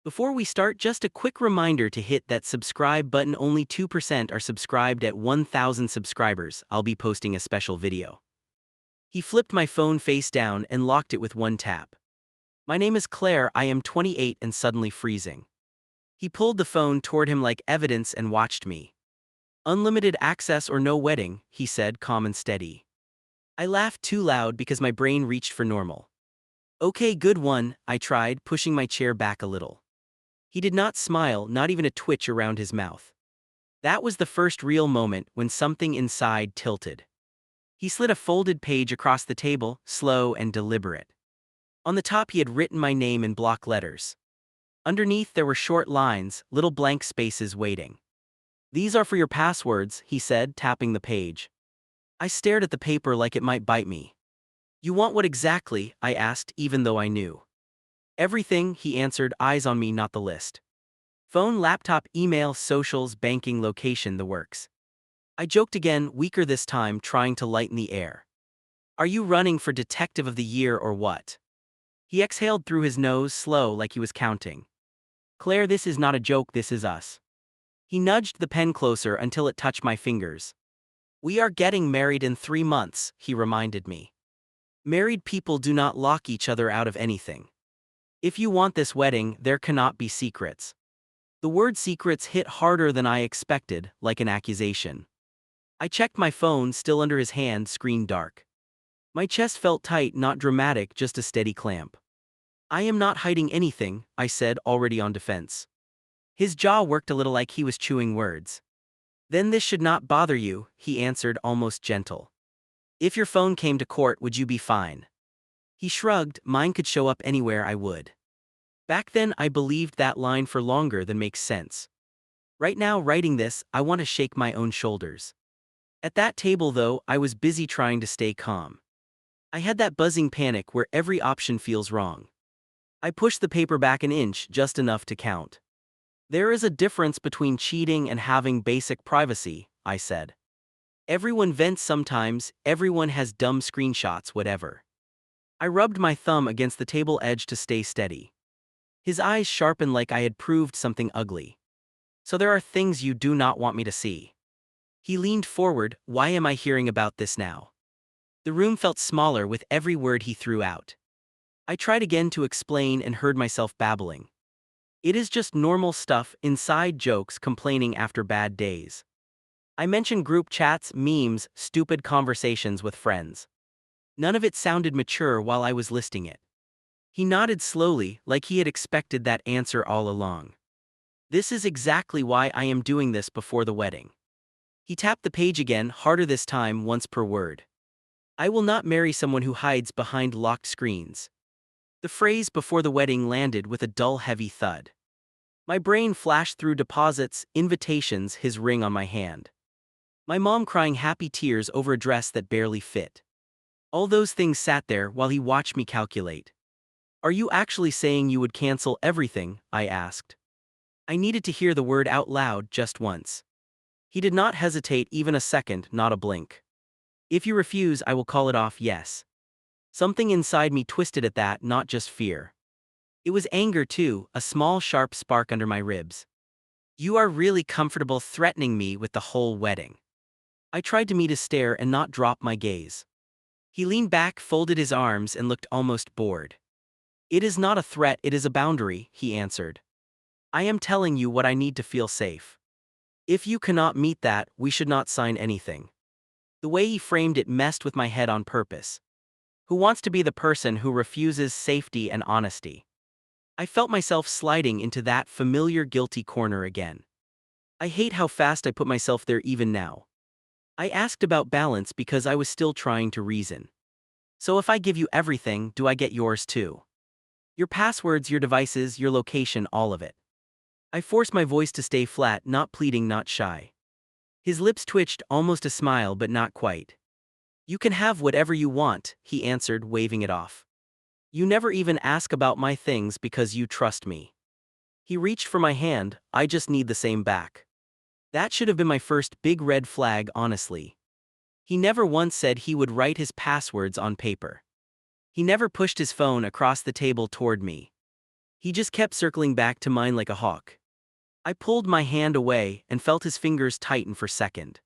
Before we start, just a quick reminder to hit that subscribe button. Only 2% are subscribed. At 1,000 subscribers, I'll be posting a special video. He flipped my phone face down and locked it with one tap. My name is Claire, I am 28 and suddenly freezing. He pulled the phone toward him like evidence and watched me. Unlimited access or no wedding, he said, calm and steady. I laughed too loud because my brain reached for normal. Okay, good one, I tried, pushing my chair back a little. He did not smile, not even a twitch around his mouth. That was the first real moment when something inside tilted. He slid a folded page across the table, slow and deliberate. On the top he had written my name in block letters. Underneath there were short lines, little blank spaces waiting. These are for your passwords, he said, tapping the page. I stared at the paper like it might bite me. You want what exactly? I asked, even though I knew. Everything, he answered, eyes on me, not the list. Phone, laptop, email, socials, banking, location, the works. I joked again, weaker this time, trying to lighten the air. Are you running for Detective of the Year or what? He exhaled through his nose, slow, like he was counting. Claire, this is not a joke, this is us. He nudged the pen closer until it touched my fingers. We are getting married in 3 months, he reminded me. Married people do not lock each other out of anything. If you want this wedding, there cannot be secrets. The word secrets hit harder than I expected, like an accusation. I checked my phone, still under his hand, screen dark. My chest felt tight, not dramatic, just a steady clamp. I am not hiding anything, I said, already on defense. His jaw worked a little like he was chewing words. Then this should not bother you, he answered, almost gentle. If your phone came to court, would you be fine? He shrugged, mine could show up anywhere I would. Back then I believed that line for longer than makes sense. Right now, writing this, I want to shake my own shoulders. At that table though, I was busy trying to stay calm. I had that buzzing panic where every option feels wrong. I pushed the paper back an inch, just enough to count. There is a difference between cheating and having basic privacy, I said. Everyone vents sometimes, everyone has dumb screenshots, whatever. I rubbed my thumb against the table edge to stay steady. His eyes sharpened like I had proved something ugly. So there are things you do not want me to see. He leaned forward, why am I hearing about this now? The room felt smaller with every word he threw out. I tried again to explain and heard myself babbling. It is just normal stuff, inside jokes, complaining after bad days. I mentioned group chats, memes, stupid conversations with friends. None of it sounded mature while I was listing it. He nodded slowly, like he had expected that answer all along. This is exactly why I am doing this before the wedding. He tapped the page again, harder this time, once per word. I will not marry someone who hides behind locked screens. The phrase before the wedding landed with a dull, heavy thud. My brain flashed through deposits, invitations, his ring on my hand. My mom crying happy tears over a dress that barely fit. All those things sat there while he watched me calculate. Are you actually saying you would cancel everything? I asked. I needed to hear the word out loud just once. He did not hesitate even a second, not a blink. If you refuse, I will call it off, yes. Something inside me twisted at that, not just fear. It was anger too, a small sharp spark under my ribs. You are really comfortable threatening me with the whole wedding. I tried to meet his stare and not drop my gaze. He leaned back, folded his arms, and looked almost bored. It is not a threat, it is a boundary, he answered. I am telling you what I need to feel safe. If you cannot meet that, we should not sign anything. The way he framed it messed with my head on purpose. Who wants to be the person who refuses safety and honesty? I felt myself sliding into that familiar guilty corner again. I hate how fast I put myself there even now. I asked about balance because I was still trying to reason. So if I give you everything, do I get yours too? Your passwords, your devices, your location, all of it. I forced my voice to stay flat, not pleading, not shy. His lips twitched, almost a smile but not quite. You can have whatever you want, he answered, waving it off. You never even ask about my things because you trust me. He reached for my hand, I just need the same back. That should have been my first big red flag, honestly. He never once said he would write his passwords on paper. He never pushed his phone across the table toward me. He just kept circling back to mine like a hawk. I pulled my hand away and felt his fingers tighten for a second.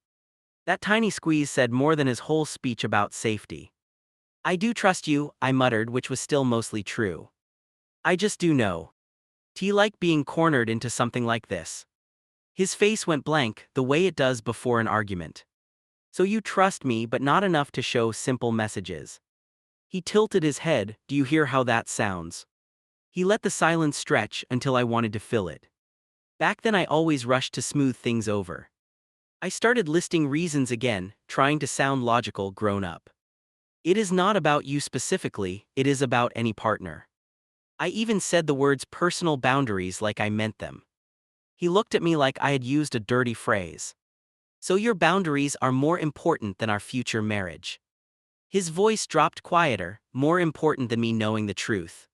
That tiny squeeze said more than his whole speech about safety. "I do trust you," I muttered, which was still mostly true. "I just do know. Do you like being cornered into something like this?" His face went blank, the way it does before an argument. "So you trust me but not enough to show simple messages." He tilted his head. "Do you hear how that sounds?" He let the silence stretch until I wanted to fill it. Back then I always rushed to smooth things over. I started listing reasons again, trying to sound logical, grown up. "It is not about you specifically, it is about any partner." I even said the words personal boundaries like I meant them. He looked at me like I had used a dirty phrase. "So your boundaries are more important than our future marriage?" His voice dropped quieter, "More important than me knowing the truth."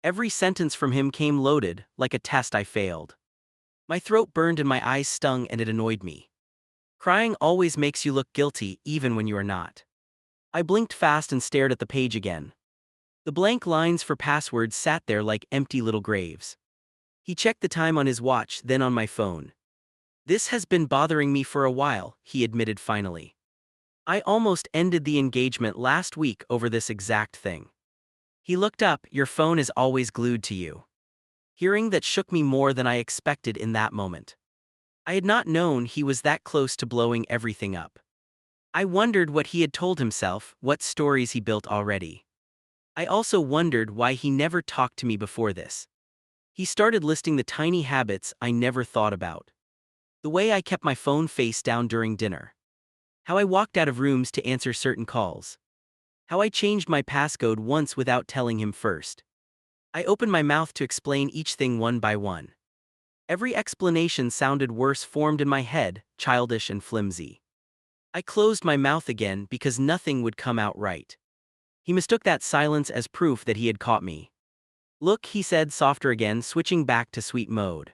Every sentence from him came loaded, like a test I failed. My throat burned and my eyes stung, and it annoyed me. Crying always makes you look guilty, even when you are not. I blinked fast and stared at the page again. The blank lines for passwords sat there like empty little graves. He checked the time on his watch, then on my phone. "This has been bothering me for a while," he admitted finally. "I almost ended the engagement last week over this exact thing." He looked up. "Your phone is always glued to you." Hearing that shook me more than I expected in that moment. I had not known he was that close to blowing everything up. I wondered what he had told himself, what stories he built already. I also wondered why he never talked to me before this. He started listing the tiny habits I never thought about. The way I kept my phone face down during dinner. How I walked out of rooms to answer certain calls. How I changed my passcode once without telling him first. I opened my mouth to explain each thing one by one. Every explanation sounded worse formed in my head, childish and flimsy. I closed my mouth again because nothing would come out right. He mistook that silence as proof that he had caught me. "Look," he said, softer again, switching back to sweet mode.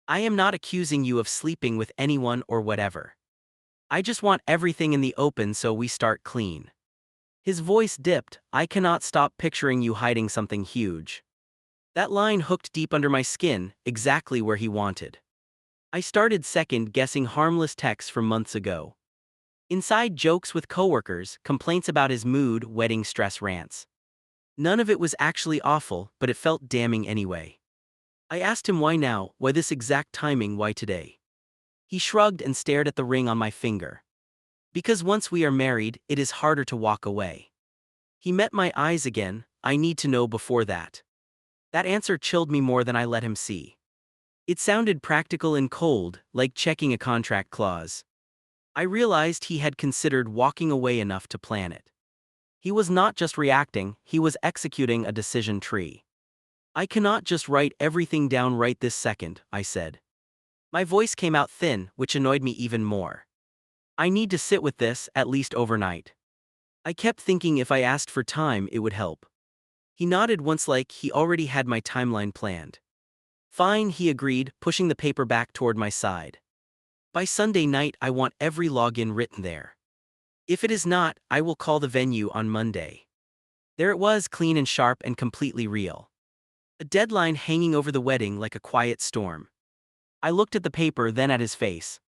"I am not accusing you of sleeping with anyone or whatever. I just want everything in the open so we start clean." His voice dipped. "I cannot stop picturing you hiding something huge." That line hooked deep under my skin, exactly where he wanted. I started second-guessing harmless texts from months ago. Inside jokes with coworkers, complaints about his mood, wedding stress rants. None of it was actually awful, but it felt damning anyway. I asked him why now, why this exact timing, why today. He shrugged and stared at the ring on my finger. "Because once we are married, it is harder to walk away." He met my eyes again. "I need to know before that." That answer chilled me more than I let him see. It sounded practical and cold, like checking a contract clause. I realized he had considered walking away enough to plan it. He was not just reacting, he was executing a decision tree. "I cannot just write everything down right this second," I said. My voice came out thin, which annoyed me even more. "I need to sit with this, at least overnight." I kept thinking if I asked for time it would help. He nodded once like he already had my timeline planned. "Fine," he agreed, pushing the paper back toward my side. "By Sunday night I want every login written there. If it is not, I will call the venue on Monday." There it was, clean and sharp and completely real. A deadline hanging over the wedding like a quiet storm. I looked at the paper, then at his face.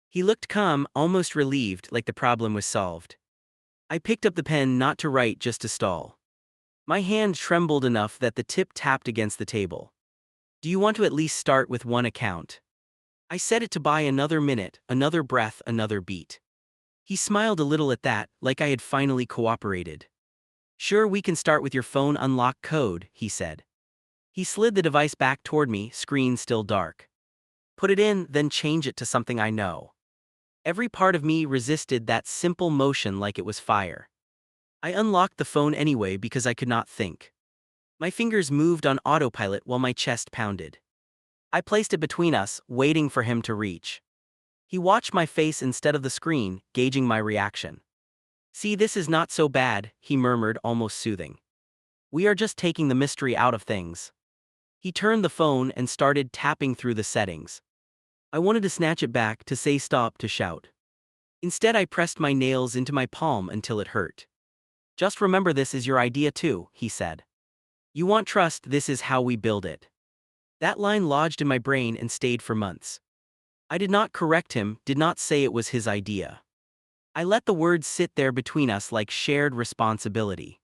He looked calm, almost relieved, like the problem was solved. I picked up the pen, not to write, just to stall. My hand trembled enough that the tip tapped against the table. "Do you want to at least start with one account?" I set it to buy another minute, another breath, another beat. He smiled a little at that, like I had finally cooperated. "Sure, we can start with your phone unlock code," he said. He slid the device back toward me, screen still dark. "Put it in, then change it to something I know." Every part of me resisted that simple motion like it was fire. I unlocked the phone anyway because I could not think. My fingers moved on autopilot while my chest pounded. I placed it between us, waiting for him to reach. He watched my face instead of the screen, gauging my reaction. "See, this is not so bad," he murmured, almost soothing. "We are just taking the mystery out of things." He turned the phone and started tapping through the settings. I wanted to snatch it back, to say stop, to shout. Instead I pressed my nails into my palm until it hurt. "Just remember, this is your idea too," he said. You want trust, this is how we build it. That line lodged in my brain and stayed for months. I did not correct him, did not say it was his idea. I let the words sit there between us like shared responsibility.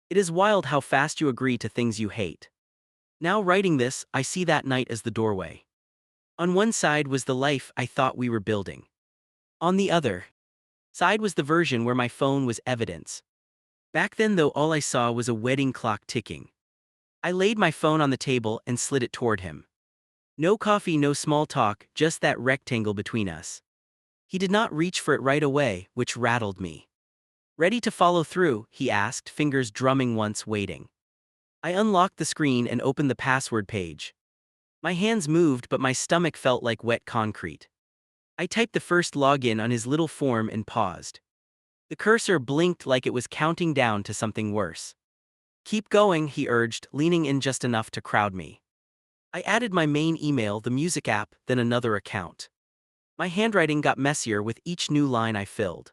It is wild how fast you agree to things you hate. Now writing this, I see that night as the doorway. On one side was the life I thought we were building. On the other side was the version where my phone was evidence. Back then though, all I saw was a wedding clock ticking. I laid my phone on the table and slid it toward him. No coffee, no small talk, just that rectangle between us. He did not reach for it right away, which rattled me. "Ready to follow through?" he asked, fingers drumming once, waiting. I unlocked the screen and opened the password page. My hands moved, but my stomach felt like wet concrete. I typed the first login on his little form and paused. The cursor blinked like it was counting down to something worse. "Keep going," he urged, leaning in just enough to crowd me. I added my main email, the music app, then another account. My handwriting got messier with each new line I filled.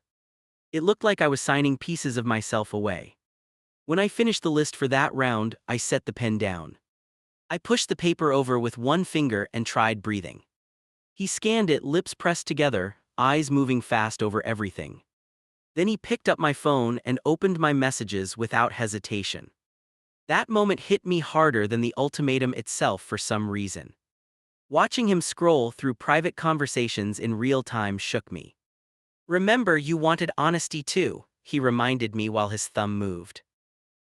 It looked like I was signing pieces of myself away. When I finished the list for that round, I set the pen down. I pushed the paper over with one finger and tried breathing. He scanned it, lips pressed together, eyes moving fast over everything. Then he picked up my phone and opened my messages without hesitation. That moment hit me harder than the ultimatum itself for some reason. Watching him scroll through private conversations in real time shook me. "Remember, you wanted honesty too," he reminded me while his thumb moved.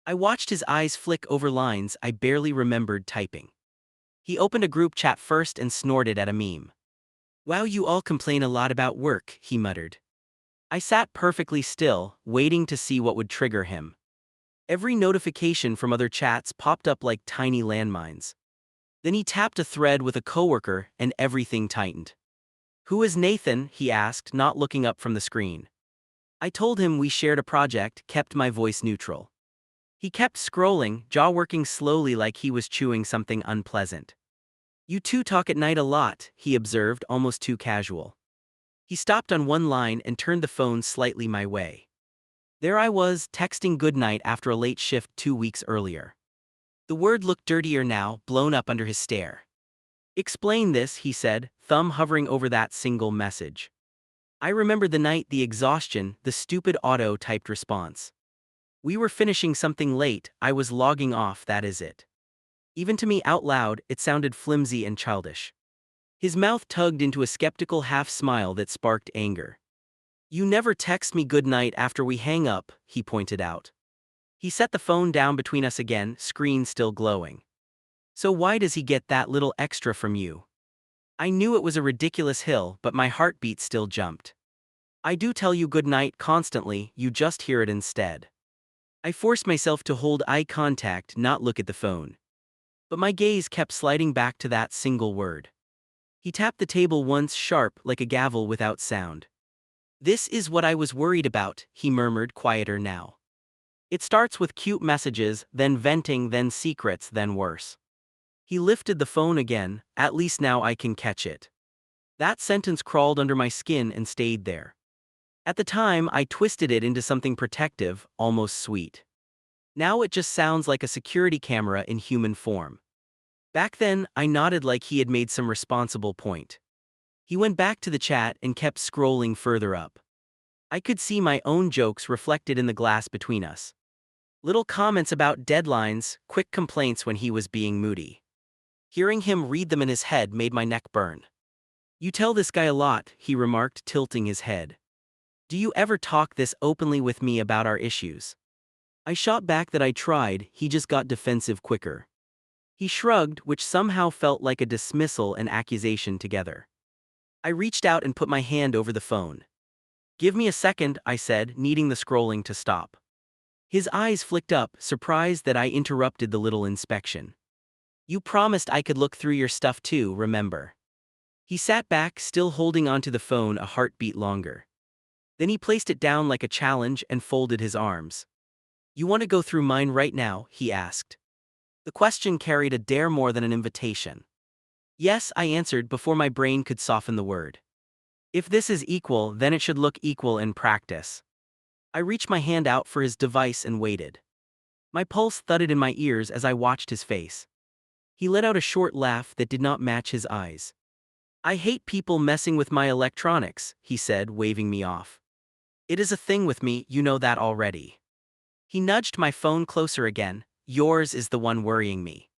I watched his eyes flick over lines I barely remembered typing. He opened a group chat first and snorted at a meme. "Wow, you all complain a lot about work," he muttered. I sat perfectly still, waiting to see what would trigger him. Every notification from other chats popped up like tiny landmines. Then he tapped a thread with a coworker and everything tightened. "Who is Nathan?" he asked, not looking up from the screen. I told him we shared a project, kept my voice neutral. He kept scrolling, jaw working slowly like he was chewing something unpleasant. "You two talk at night a lot," he observed, almost too casual. He stopped on one line and turned the phone slightly my way. There I was, texting goodnight after a late shift 2 weeks earlier. The word looked dirtier now, blown up under his stare. "Explain this," he said, thumb hovering over that single message. I remembered the night, the exhaustion, the stupid auto-typed response. We were finishing something late, I was logging off, that is it. Even to me out loud, it sounded flimsy and childish. His mouth tugged into a skeptical half-smile that sparked anger. "You never text me goodnight after we hang up," he pointed out. He set the phone down between us again, screen still glowing. "So why does he get that little extra from you?" I knew it was a ridiculous hill, but my heartbeat still jumped. "I do tell you goodnight constantly, you just hear it instead." I forced myself to hold eye contact, not look at the phone. But my gaze kept sliding back to that single word. He tapped the table once, sharp, like a gavel without sound. "This is what I was worried about," he murmured, quieter now. "It starts with cute messages, then venting, then secrets, then worse." He lifted the phone again. "At least now I can catch it." That sentence crawled under my skin and stayed there. At the time, I twisted it into something protective, almost sweet. Now it just sounds like a security camera in human form. Back then, I nodded like he had made some responsible point. He went back to the chat and kept scrolling further up. I could see my own jokes reflected in the glass between us. Little comments about deadlines, quick complaints when he was being moody. Hearing him read them in his head made my neck burn. "You tell this guy a lot," he remarked, tilting his head. "Do you ever talk this openly with me about our issues?" I shot back that I tried, he just got defensive quicker. He shrugged, which somehow felt like a dismissal and accusation together. I reached out and put my hand over the phone. "Give me a second," I said, needing the scrolling to stop. His eyes flicked up, surprised that I interrupted the little inspection. "You promised I could look through your stuff too, remember?" He sat back, still holding onto the phone a heartbeat longer. Then he placed it down like a challenge and folded his arms. "You want to go through mine right now?" he asked. The question carried a dare more than an invitation. "Yes," I answered before my brain could soften the word. "If this is equal, then it should look equal in practice." I reached my hand out for his device and waited. My pulse thudded in my ears as I watched his face. He let out a short laugh that did not match his eyes. I hate people messing with my electronics, he said, waving me off. It is a thing with me, you know that already. He nudged my phone closer again. Yours is the one worrying me.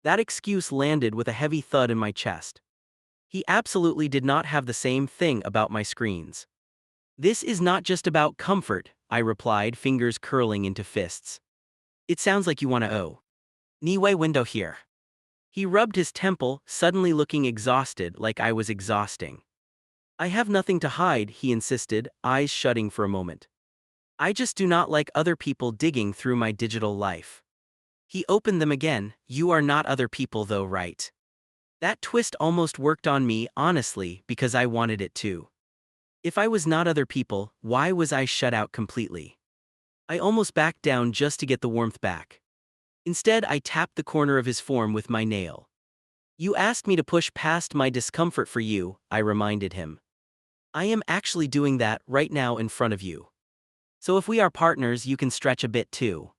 That excuse landed with a heavy thud in my chest. He absolutely did not have the same thing about my screens. This is not just about comfort, I replied, fingers curling into fists. It sounds like you want to Niue window here. He rubbed his temple, suddenly looking exhausted like I was exhausting. I have nothing to hide, he insisted, eyes shutting for a moment. I just do not like other people digging through my digital life. He opened them again. You are not other people though, right? That twist almost worked on me, honestly, because I wanted it to. If I was not other people, why was I shut out completely? I almost backed down just to get the warmth back. Instead, I tapped the corner of his form with my nail. You asked me to push past my discomfort for you, I reminded him. I am actually doing that right now in front of you. So if we are partners, you can stretch a bit too.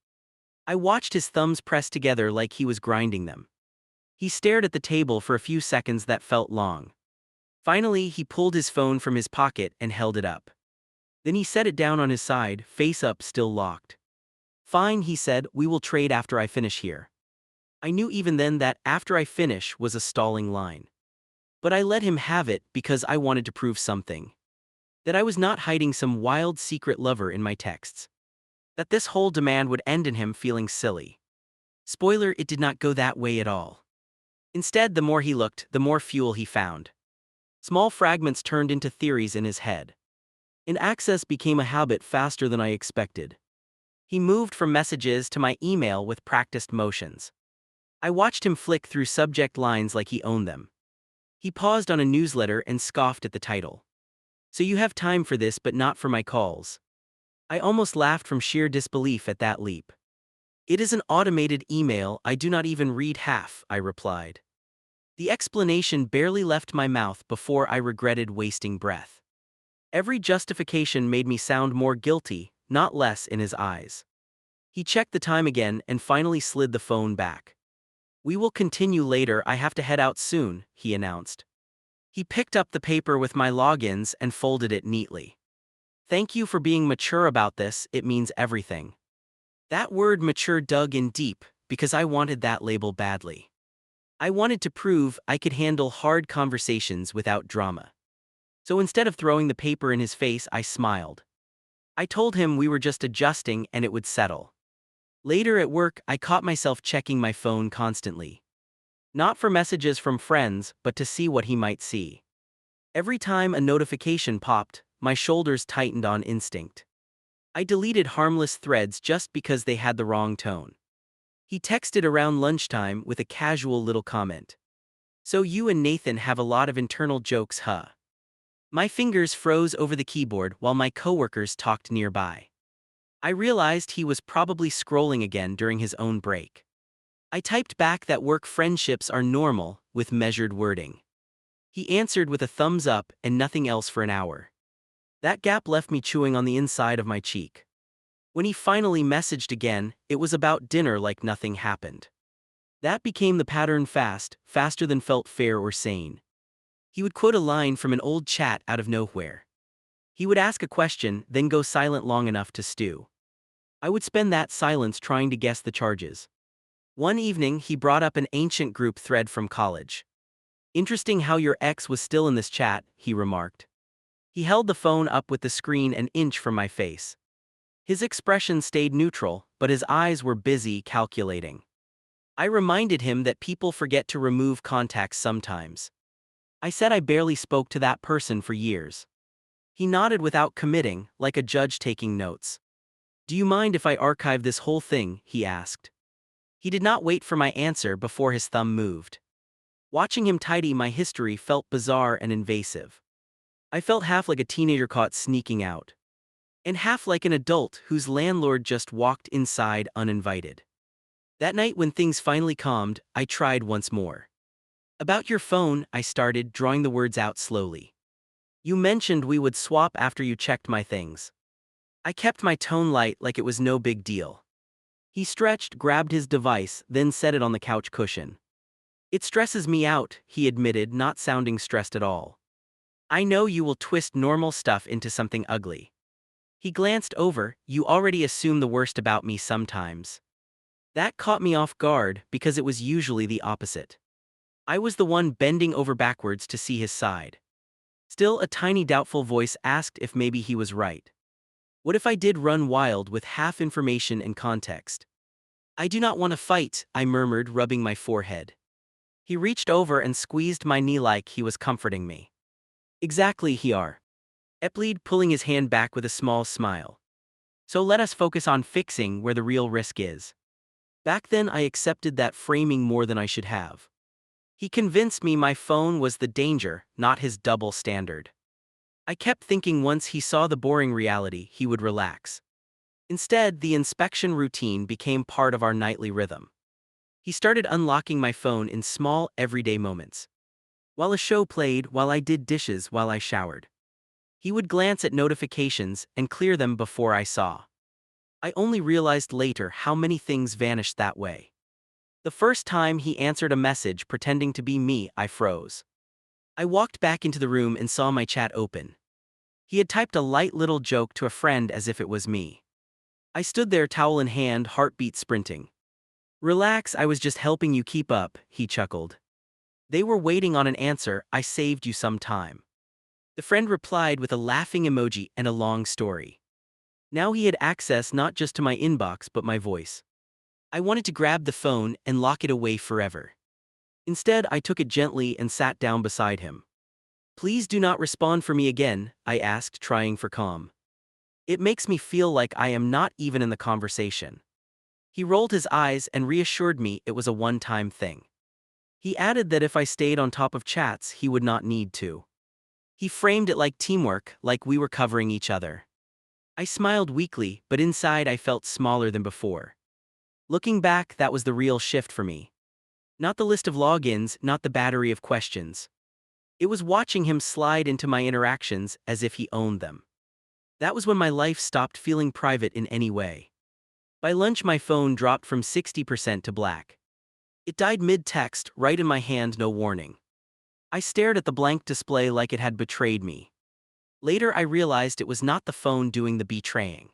I watched his thumbs press together like he was grinding them. He stared at the table for a few seconds that felt long. Finally, he pulled his phone from his pocket and held it up. Then he set it down on his side, face up, still locked. Fine, he said, we will trade after I finish here. I knew even then that after I finish was a stalling line. But I let him have it because I wanted to prove something. That I was not hiding some wild secret lover in my texts. That this whole demand would end in him feeling silly. Spoiler, it did not go that way at all. Instead, the more he looked, the more fuel he found. Small fragments turned into theories in his head. And access became a habit faster than I expected. He moved from messages to my email with practiced motions. I watched him flick through subject lines like he owned them. He paused on a newsletter and scoffed at the title. So you have time for this but not for my calls. I almost laughed from sheer disbelief at that leap. It is an automated email, I do not even read half, I replied. The explanation barely left my mouth before I regretted wasting breath. Every justification made me sound more guilty, not less, in his eyes. He checked the time again and finally slid the phone back. We will continue later, I have to head out soon, he announced. He picked up the paper with my logins and folded it neatly. Thank you for being mature about this, it means everything. That word mature dug in deep, because I wanted that label badly. I wanted to prove I could handle hard conversations without drama. So instead of throwing the paper in his face, I smiled. I told him we were just adjusting and it would settle. Later at work, I caught myself checking my phone constantly. Not for messages from friends, but to see what he might see. Every time a notification popped, my shoulders tightened on instinct. I deleted harmless threads just because they had the wrong tone. He texted around lunchtime with a casual little comment. So you and Nathan have a lot of internal jokes, huh? My fingers froze over the keyboard while my coworkers talked nearby. I realized he was probably scrolling again during his own break. I typed back that work friendships are normal, with measured wording. He answered with a thumbs up and nothing else for an hour. That gap left me chewing on the inside of my cheek. When he finally messaged again, it was about dinner like nothing happened. That became the pattern faster than felt fair or sane. He would quote a line from an old chat out of nowhere. He would ask a question, then go silent long enough to stew. I would spend that silence trying to guess the charges. One evening, he brought up an ancient group thread from college. Interesting how your ex was still in this chat, he remarked. He held the phone up with the screen an inch from my face. His expression stayed neutral, but his eyes were busy calculating. I reminded him that people forget to remove contacts sometimes. I said I barely spoke to that person for years. He nodded without committing, like a judge taking notes. Do you mind if I archive this whole thing? He asked. He did not wait for my answer before his thumb moved. Watching him tidy my history felt bizarre and invasive. I felt half like a teenager caught sneaking out. And half like an adult whose landlord just walked inside uninvited. That night when things finally calmed, I tried once more. About your phone, I started, drawing the words out slowly. You mentioned we would swap after you checked my things. I kept my tone light like it was no big deal. He stretched, grabbed his device, then set it on the couch cushion. "It stresses me out," he admitted, not sounding stressed at all. "I know you will twist normal stuff into something ugly." He glanced over. "You already assume the worst about me sometimes." That caught me off guard because it was usually the opposite. I was the one bending over backwards to see his side. Still, a tiny doubtful voice asked if maybe he was right. What if I did run wild with half information and context? "I do not want to fight," I murmured, rubbing my forehead. He reached over and squeezed my knee like he was comforting me. "Exactly, he are," Eplid, pulling his hand back with a small smile. "So let us focus on fixing where the real risk is." Back then I accepted that framing more than I should have. He convinced me my phone was the danger, not his double standard. I kept thinking once he saw the boring reality, he would relax. Instead, the inspection routine became part of our nightly rhythm. He started unlocking my phone in small, everyday moments. While a show played, while I did dishes, while I showered. He would glance at notifications and clear them before I saw. I only realized later how many things vanished that way. The first time he answered a message pretending to be me, I froze. I walked back into the room and saw my chat open. He had typed a light little joke to a friend as if it was me. I stood there, towel in hand, heartbeat sprinting. "Relax, I was just helping you keep up," he chuckled. "They were waiting on an answer, I saved you some time." The friend replied with a laughing emoji and a long story. Now he had access not just to my inbox but my voice. I wanted to grab the phone and lock it away forever. Instead, I took it gently and sat down beside him. "Please do not respond for me again," I asked, trying for calm. "It makes me feel like I am not even in the conversation." He rolled his eyes and reassured me it was a one-time thing. He added that if I stayed on top of chats, he would not need to. He framed it like teamwork, like we were covering each other. I smiled weakly, but inside I felt smaller than before. Looking back, that was the real shift for me. Not the list of logins, not the battery of questions. It was watching him slide into my interactions as if he owned them. That was when my life stopped feeling private in any way. By lunch, my phone dropped from 60% to black. It died mid-text, right in my hand, no warning. I stared at the blank display like it had betrayed me. Later, I realized it was not the phone doing the betraying.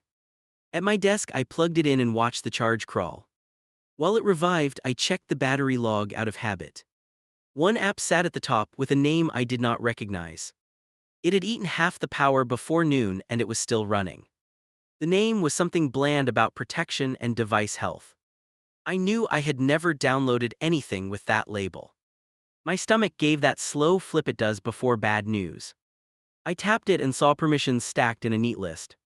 At my desk, I plugged it in and watched the charge crawl. While it revived, I checked the battery log out of habit. One app sat at the top with a name I did not recognize. It had eaten half the power before noon and it was still running. The name was something bland about protection and device health. I knew I had never downloaded anything with that label. My stomach gave that slow flip it does before bad news. I tapped it and saw permissions stacked in a neat list.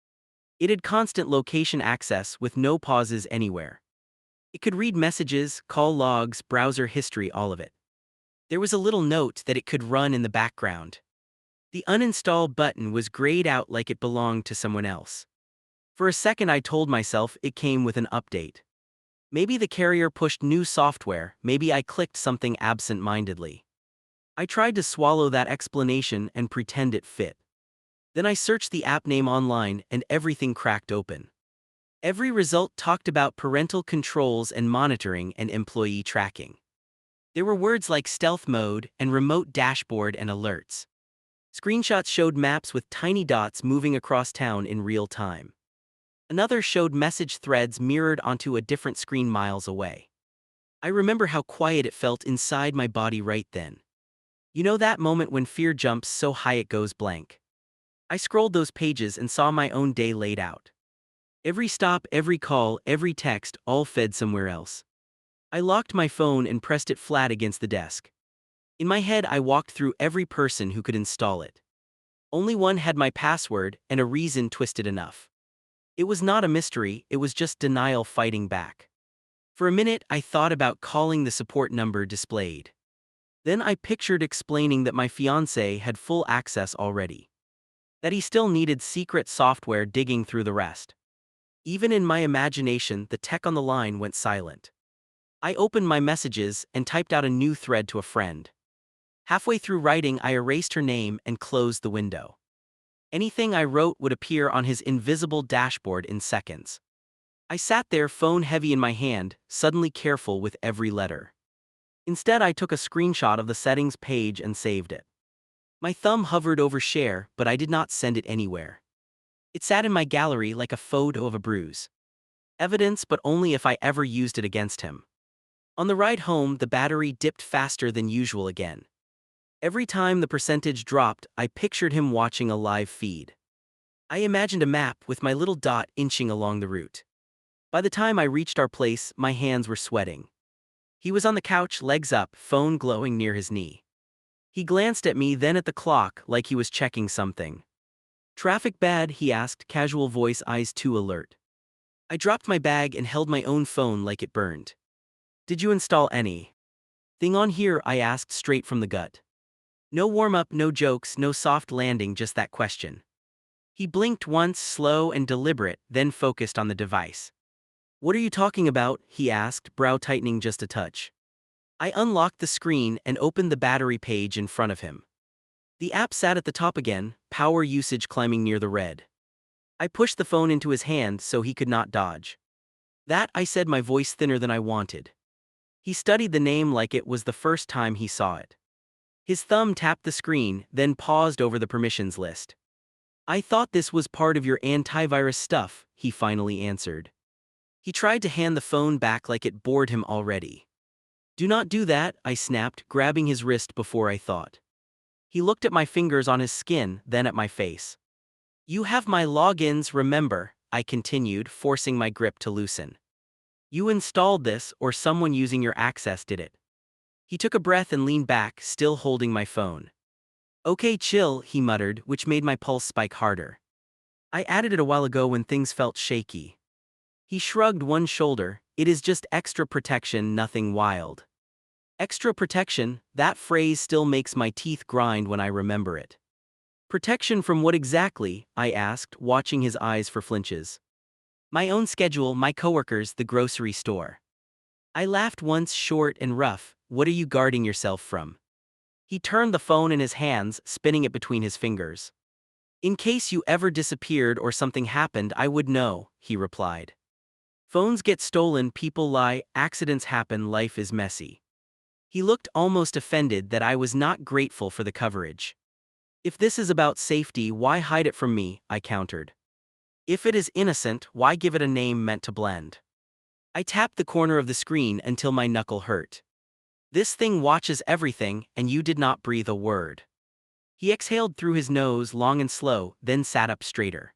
It had constant location access with no pauses anywhere. It could read messages, call logs, browser history, all of it. There was a little note that it could run in the background. The uninstall button was grayed out like it belonged to someone else. For a second I told myself it came with an update. Maybe the carrier pushed new software, maybe I clicked something absent-mindedly. I tried to swallow that explanation and pretend it fit. Then I searched the app name online and everything cracked open. Every result talked about parental controls and monitoring and employee tracking. There were words like stealth mode and remote dashboard and alerts. Screenshots showed maps with tiny dots moving across town in real time. Another showed message threads mirrored onto a different screen miles away. I remember how quiet it felt inside my body right then. You know that moment when fear jumps so high it goes blank? I scrolled those pages and saw my own day laid out. Every stop, every call, every text, all fed somewhere else. I locked my phone and pressed it flat against the desk. In my head, I walked through every person who could install it. Only one had my password and a reason twisted enough. It was not a mystery, it was just denial fighting back. For a minute, I thought about calling the support number displayed. Then I pictured explaining that my fiance had full access already. That he still needed secret software digging through the rest. Even in my imagination, the tech on the line went silent. I opened my messages and typed out a new thread to a friend. Halfway through writing, I erased her name and closed the window. Anything I wrote would appear on his invisible dashboard in seconds. I sat there, phone heavy in my hand, suddenly careful with every letter. Instead, I took a screenshot of the settings page and saved it. My thumb hovered over share, but I did not send it anywhere. It sat in my gallery like a photo of a bruise. Evidence, but only if I ever used it against him. On the ride home, the battery dipped faster than usual again. Every time the percentage dropped, I pictured him watching a live feed. I imagined a map with my little dot inching along the route. By the time I reached our place, my hands were sweating. He was on the couch, legs up, phone glowing near his knee. He glanced at me, then at the clock, like he was checking something. "Traffic bad?" he asked, casual voice, eyes too alert. I dropped my bag and held my own phone like it burned. "Did you install anything on here?" I asked, straight from the gut. No warm-up, no jokes, no soft landing, just that question. He blinked once, slow and deliberate, then focused on the device. "What are you talking about?" he asked, brow tightening just a touch. I unlocked the screen and opened the battery page in front of him. The app sat at the top again, power usage climbing near the red. I pushed the phone into his hand so he could not dodge. "That," I said, my voice thinner than I wanted. He studied the name like it was the first time he saw it. His thumb tapped the screen, then paused over the permissions list. "I thought this was part of your antivirus stuff," he finally answered. He tried to hand the phone back like it bored him already. "Do not do that," I snapped, grabbing his wrist before I thought. He looked at my fingers on his skin, then at my face. "You have my logins, remember," I continued, forcing my grip to loosen. "You installed this, or someone using your access did it." He took a breath and leaned back, still holding my phone. "Okay, chill," he muttered, which made my pulse spike harder. "I added it a while ago when things felt shaky." He shrugged one shoulder. "It is just extra protection, nothing wild." Extra protection, that phrase still makes my teeth grind when I remember it. "Protection from what exactly?" I asked, watching his eyes for flinches. "My own schedule, my coworkers, the grocery store." I laughed once, short and rough. "What are you guarding yourself from?" He turned the phone in his hands, spinning it between his fingers. "In case you ever disappeared or something happened, I would know," he replied. "Phones get stolen, people lie, accidents happen, life is messy." He looked almost offended that I was not grateful for the coverage. "If this is about safety, why hide it from me?" I countered. "If it is innocent, why give it a name meant to blend?" I tapped the corner of the screen until my knuckle hurt. "This thing watches everything, and you did not breathe a word." He exhaled through his nose, long and slow, then sat up straighter.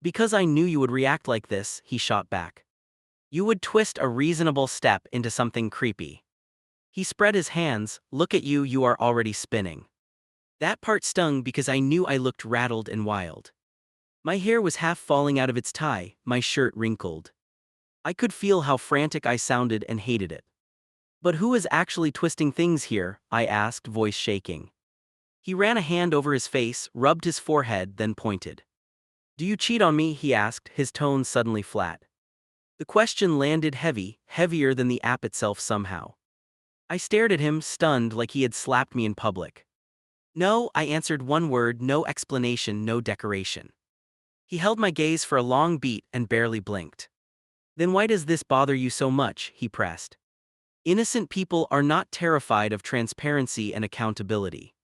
"Because I knew you would react like this," he shot back. "You would twist a reasonable step into something creepy." He spread his hands. "Look at you, you are already spinning." That part stung because I knew I looked rattled and wild. My hair was half falling out of its tie, my shirt wrinkled. I could feel how frantic I sounded and hated it. "But who is actually twisting things here?" I asked, voice shaking. He ran a hand over his face, rubbed his forehead, then pointed. "Do you cheat on me?" he asked, his tone suddenly flat. The question landed heavy, heavier than the app itself somehow. I stared at him, stunned, like he had slapped me in public. "No," I answered, one word, no explanation, no decoration. He held my gaze for a long beat and barely blinked. "Then why does this bother you so much?" he pressed. "Innocent people are not terrified of transparency and accountability."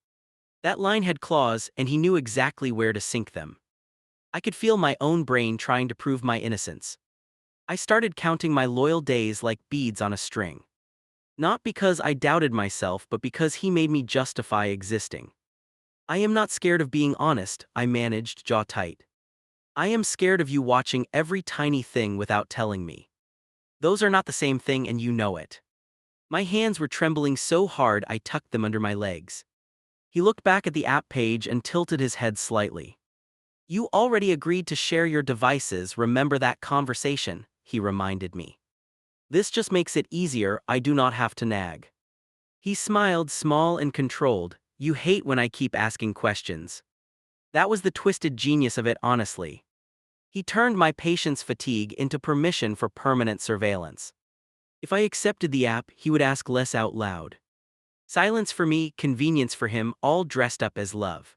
That line had claws, and he knew exactly where to sink them. I could feel my own brain trying to prove my innocence. I started counting my loyal days like beads on a string. Not because I doubted myself, but because he made me justify existing. "I am not scared of being honest," I managed, jaw tight. "I am scared of you watching every tiny thing without telling me. Those are not the same thing, and you know it." My hands were trembling so hard I tucked them under my legs. He looked back at the app page and tilted his head slightly. "You already agreed to share your devices, remember that conversation?" he reminded me. "This just makes it easier, I do not have to nag." He smiled, small and controlled. "You hate when I keep asking questions." That was the twisted genius of it, honestly. He turned my patience fatigue into permission for permanent surveillance. If I accepted the app, he would ask less out loud. Silence for me, convenience for him, all dressed up as love.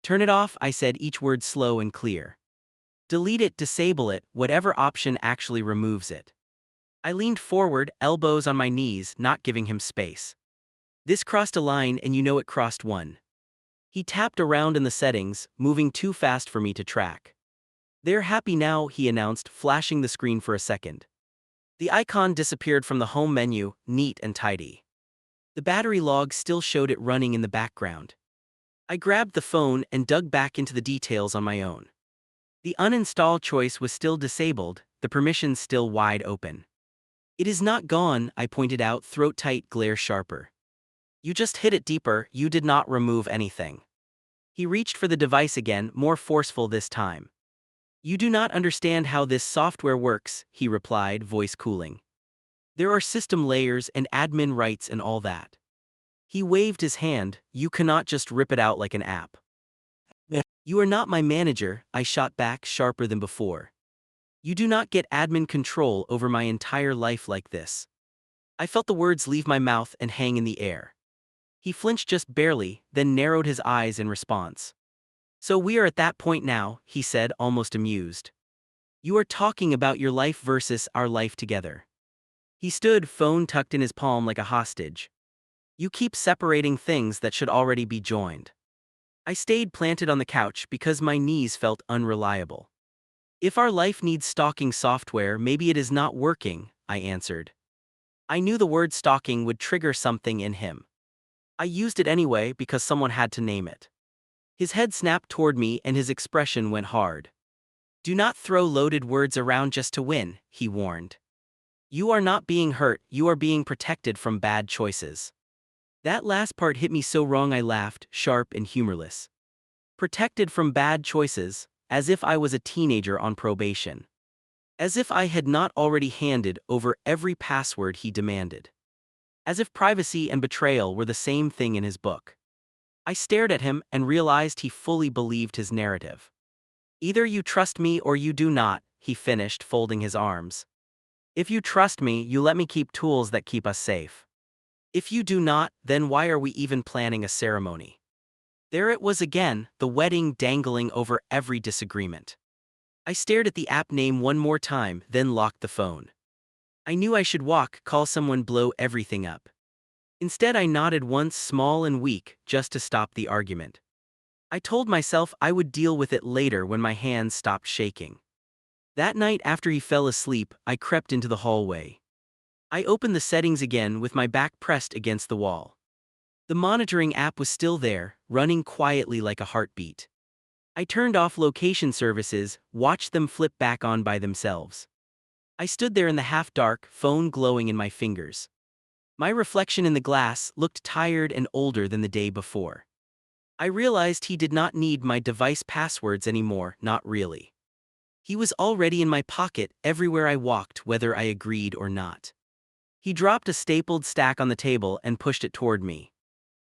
"Turn it off," I said, each word slow and clear. Delete it, disable it, whatever option actually removes it. I leaned forward, elbows on my knees, not giving him space. This crossed a line and you know it crossed one. He tapped around in the settings, moving too fast for me to track. They're happy now, he announced, flashing the screen for a second. The icon disappeared from the home menu, neat and tidy. The battery log still showed it running in the background. I grabbed the phone and dug back into the details on my own. The uninstall choice was still disabled, the permissions still wide open. It is not gone, I pointed out, throat tight, glare sharper. You just hit it deeper, you did not remove anything. He reached for the device again, more forceful this time. You do not understand how this software works, he replied, voice cooling. There are system layers and admin rights and all that. He waved his hand, you cannot just rip it out like an app. Yeah. You are not my manager, I shot back, sharper than before. You do not get admin control over my entire life like this. I felt the words leave my mouth and hang in the air. He flinched just barely, then narrowed his eyes in response. So we are at that point now, he said, almost amused. You are talking about your life versus our life together. He stood, phone tucked in his palm like a hostage. You keep separating things that should already be joined. I stayed planted on the couch because my knees felt unreliable. If our life needs stalking software, maybe it is not working, I answered. I knew the word stalking would trigger something in him. I used it anyway because someone had to name it. His head snapped toward me and his expression went hard. Do not throw loaded words around just to win, he warned. You are not being hurt, you are being protected from bad choices. That last part hit me so wrong I laughed, sharp and humorless. Protected from bad choices, as if I was a teenager on probation. As if I had not already handed over every password he demanded. As if privacy and betrayal were the same thing in his book. I stared at him and realized he fully believed his narrative. Either you trust me or you do not, he finished, folding his arms. If you trust me, you let me keep tools that keep us safe. If you do not, then why are we even planning a ceremony? There it was again, the wedding dangling over every disagreement. I stared at the app name one more time, then locked the phone. I knew I should walk, call someone, blow everything up. Instead I nodded once, small and weak, just to stop the argument. I told myself I would deal with it later when my hands stopped shaking. That night after he fell asleep, I crept into the hallway. I opened the settings again with my back pressed against the wall. The monitoring app was still there, running quietly like a heartbeat. I turned off location services, watched them flip back on by themselves. I stood there in the half-dark, phone glowing in my fingers. My reflection in the glass looked tired and older than the day before. I realized he did not need my device passwords anymore, not really. He was already in my pocket everywhere I walked, whether I agreed or not. He dropped a stapled stack on the table and pushed it toward me.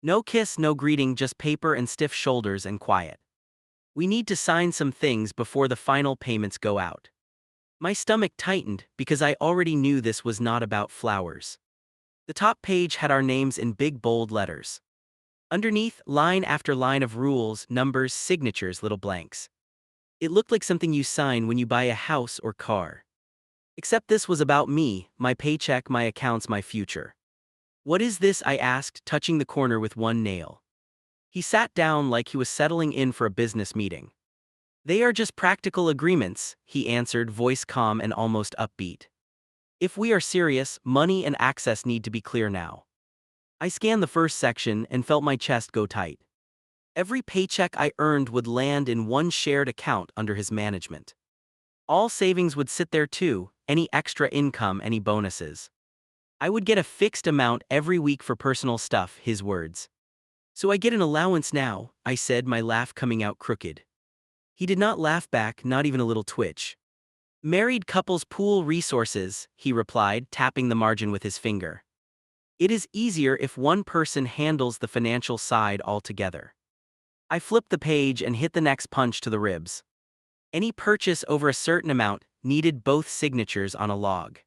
No kiss, no greeting, just paper and stiff shoulders and quiet. We need to sign some things before the final payments go out. My stomach tightened because I already knew this was not about flowers. The top page had our names in big bold letters. Underneath, line after line of rules, numbers, signatures, little blanks. It looked like something you sign when you buy a house or car. Except this was about me, my paycheck, my accounts, my future. What is this? I asked, touching the corner with one nail. He sat down like he was settling in for a business meeting. They are just practical agreements, he answered, voice calm and almost upbeat. If we are serious, money and access need to be clear now. I scanned the first section and felt my chest go tight. Every paycheck I earned would land in one shared account under his management. All savings would sit there too, any extra income, any bonuses. I would get a fixed amount every week for personal stuff, his words. So I get an allowance now, I said, my laugh coming out crooked. He did not laugh back, not even a little twitch. Married couples pool resources, he replied, tapping the margin with his finger. It is easier if one person handles the financial side altogether. I flipped the page and hit the next punch to the ribs. Any purchase over a certain amount needed both signatures on a log.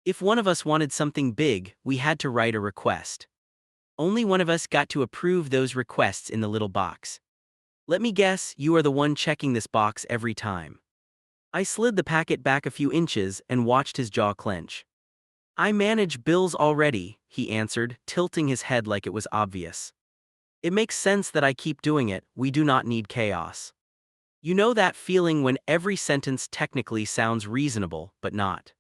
If one of us wanted something big, we had to write a request. Only one of us got to approve those requests in the little box. Let me guess, you are the one checking this box every time. I slid the packet back a few inches and watched his jaw clench. I manage bills already, he answered, tilting his head like it was obvious. It makes sense that I keep doing it, we do not need chaos. You know that feeling when every sentence technically sounds reasonable, but not.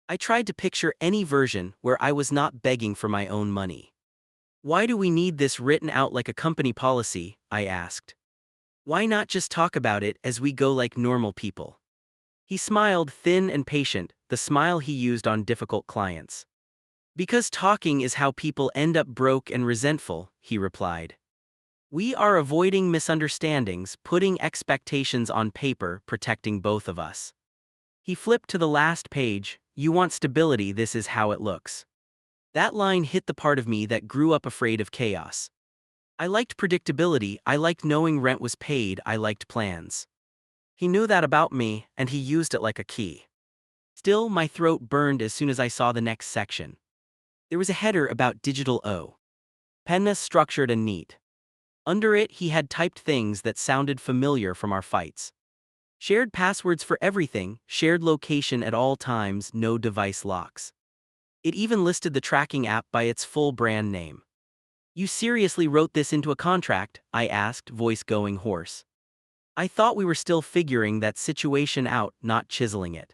I tried to picture any version where I was not begging for my own money. Why do we need this written out like a company policy? I asked. Why not just talk about it as we go like normal people? He smiled, thin and patient, the smile he used on difficult clients. Because talking is how people end up broke and resentful, he replied. We are avoiding misunderstandings, putting expectations on paper, protecting both of us. He flipped to the last page. You want stability, this is how it looks. That line hit the part of me that grew up afraid of chaos. I liked predictability, I liked knowing rent was paid, I liked plans. He knew that about me, and he used it like a key. Still, my throat burned as soon as I saw the next section. There was a header about digital O. Penna structured and neat. Under it, he had typed things that sounded familiar from our fights. Shared passwords for everything, shared location at all times, no device locks. It even listed the tracking app by its full brand name. You seriously wrote this into a contract? I asked, voice going hoarse. I thought we were still figuring that situation out, not chiseling it.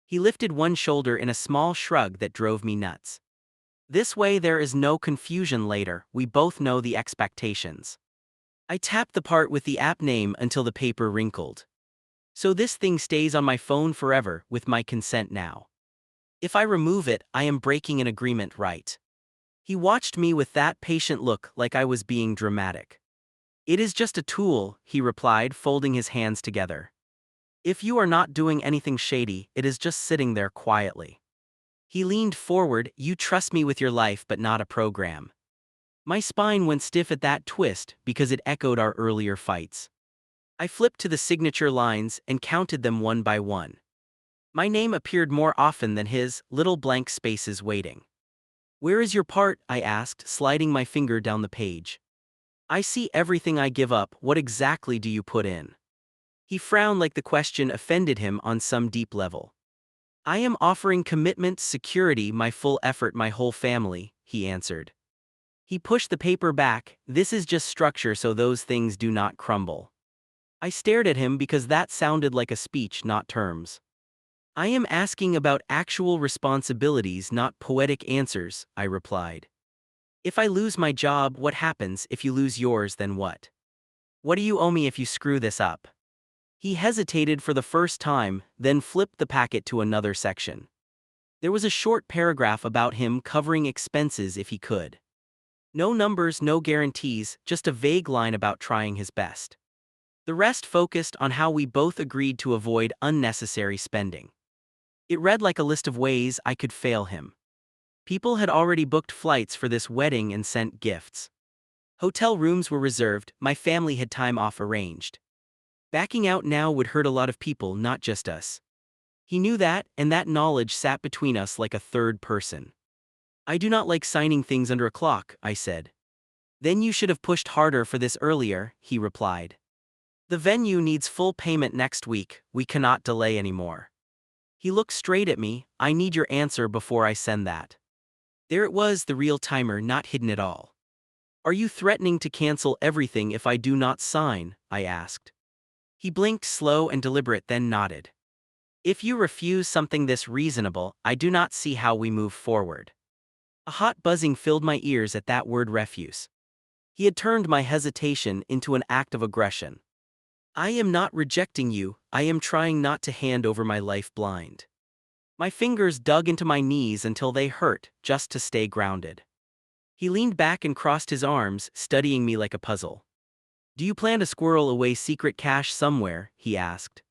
He lifted one shoulder in a small shrug that drove me nuts. This way there is no confusion later, we both know the expectations. I tapped the part with the app name until the paper wrinkled. So this thing stays on my phone forever, with my consent now. If I remove it, I am breaking an agreement, right? He watched me with that patient look like I was being dramatic. It is just a tool, he replied, folding his hands together. If you are not doing anything shady, it is just sitting there quietly. He leaned forward. You trust me with your life but not a program. My spine went stiff at that twist because it echoed our earlier fights. I flipped to the signature lines and counted them one by one. My name appeared more often than his, little blank spaces waiting. Where is your part? I asked, sliding my finger down the page. I see everything I give up, what exactly do you put in? He frowned like the question offended him on some deep level. I am offering commitment, security, my full effort, my whole family, he answered. He pushed the paper back. This is just structure so those things do not crumble. I stared at him because that sounded like a speech, not terms. I am asking about actual responsibilities, not poetic answers, I replied. If I lose my job, what happens? If you lose yours, then what? What do you owe me if you screw this up? He hesitated for the first time, then flipped the packet to another section. There was a short paragraph about him covering expenses if he could. No numbers, no guarantees, just a vague line about trying his best. The rest focused on how we both agreed to avoid unnecessary spending. It read like a list of ways I could fail him. People had already booked flights for this wedding and sent gifts. Hotel rooms were reserved, my family had time off arranged. Backing out now would hurt a lot of people, not just us. He knew that, and that knowledge sat between us like a third person. I do not like signing things under a clock, I said. Then you should have pushed harder for this earlier, he replied. The venue needs full payment next week, we cannot delay anymore. He looked straight at me. I need your answer before I send that. There it was, the real timer, not hidden at all. Are you threatening to cancel everything if I do not sign? I asked. He blinked, slow and deliberate, then nodded. If you refuse something this reasonable, I do not see how we move forward. A hot buzzing filled my ears at that word, refuse. He had turned my hesitation into an act of aggression. I am not rejecting you, I am trying not to hand over my life blind. My fingers dug into my knees until they hurt, just to stay grounded. He leaned back and crossed his arms, studying me like a puzzle. Do you plan to squirrel away secret cash somewhere? He asked.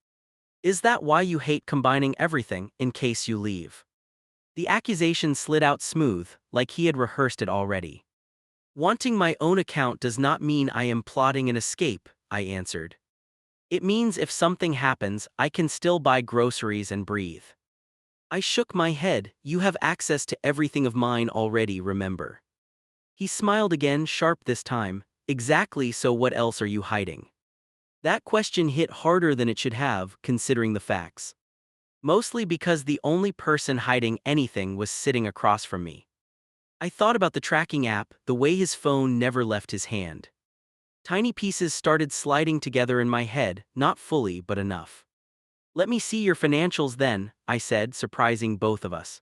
Is that why you hate combining everything, in case you leave? The accusation slid out smooth, like he had rehearsed it already. Wanting my own account does not mean I am plotting an escape, I answered. It means if something happens, I can still buy groceries and breathe. I shook my head. You have access to everything of mine already, remember? He smiled again, sharp this time. Exactly, so what else are you hiding? That question hit harder than it should have, considering the facts. Mostly because the only person hiding anything was sitting across from me. I thought about the tracking app, the way his phone never left his hand. Tiny pieces started sliding together in my head, not fully, but enough. "Let me see your financials then," I said, surprising both of us.